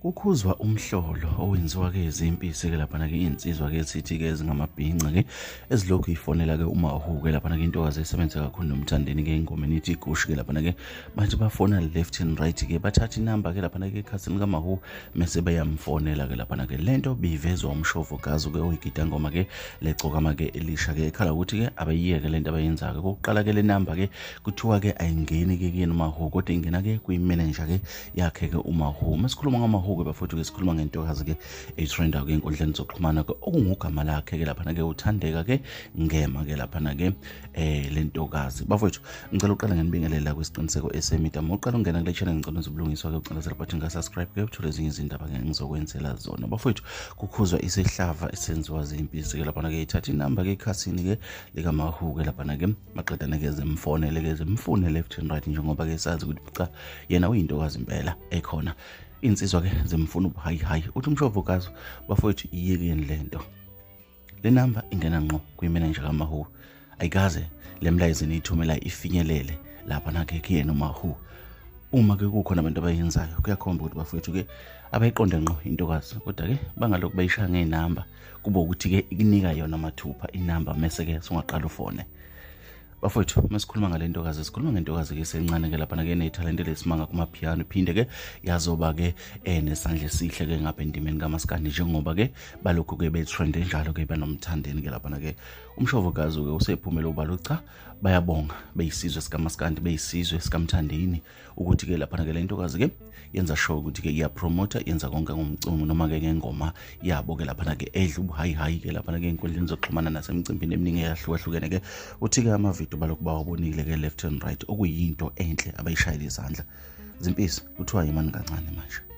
Kukhuzwa umhlolo owenziwa ke ziMpisi ke lapha ke insizwa ke sithi ke ezingamabhinqa ke ezilokhu ifonela ke uMawhoo ke lapha ke intokazi esebenza kakhulu nomthandeni ke ingomeni ithi gush ke lapha ke manje bafona left and right ke bathatha inamba ke lapha ke ekhasini kaMawhoo mase bayamfonela ke lapha ke lento bivezwa uMshovo Gazu ke oyigida ngoma ke lecokama ke elisha ke ekhala ukuthi ke abayiyeke lento abayenzayo kokuqala ke le namba ke kuthiwa ke ayingeni ke kuyena uMawhoo kodwa ingena ke kwiMananger ke yakhe ke uMawhoo masikhuluma ngaMawhoo ke bafowethu ke sikhuluma ngentokazi ke etrenda ke inkundleni zokuxhumana ke okungugama lakhe ke lapha ke uthandeka ke ngema ke lapha ke lentokazi bafowethu ngicela uqala ngenibingelela kwisiqiniseko esemita mawuqala ungena kule channel ngicela uzobulungiswa ke ucela sele button ka subscribe ke uthole ezinye izindaba ke ngizokwenzela zona bafowethu kukhuzwa isihlava esenziwa ziMpisi ke lapha ke ithatha inamba ke ekhasini ke lika Mawhoo ke lapha ke maqedana ke zimfonele ke zimfune left and right njengoba ke sazi ukuthi cha yena uyintokazi impela ekhona insizwa ke zimfuna ubuhayi uthi uMshovo Gazu bafowethu iyekeni lento le namba ingena ngqo kwiMananger kaMawhoo ayikaze lemlayizeni ithumela ifinyelele lapha nakhe kuyena uMawhoo uma ke kukhona abantu abayenzayo kuyakhomba ukuthi bafowethu ke abayiqonde ngqo intokazi kodwa ke bangalokhu bayishaya ngeinamba kuba ukuthi ke ikunika yona mathupha inamba mase ke singaqala ufone bafowethu masikhuluma ngalentokazi sikhuluma ngentokazi ke sencane ke lapha ke netalent lesimanga kumapiano iphinde ke yazoba ke nesandla esihle ke ngapha endimeni kaMaskandi njengoba ke balokhu ke betrend njalo ke banomthandeni ke lapha ke uMshovo Gazu ke usephumela ubalo cha bayabonga beyisizwe sikaMaskandi beyisizwe sikamthandeni ukuthi ke lapha ke lentokazi ke yenza show ukuthi ke iyapromote yenza konke ngomculo noma ke ngengoma yabo ke lapha ke edla ubuhayi ke lapha ke inkundleni zokuxhumana nasemcimbini eminingi eyahlukahlukene ke uthi ke amavidiyo balokhu bawabonile ke left and right okuyinto enhle abayishayela izandla ziMpisi kuthiwa yimani kancane manje.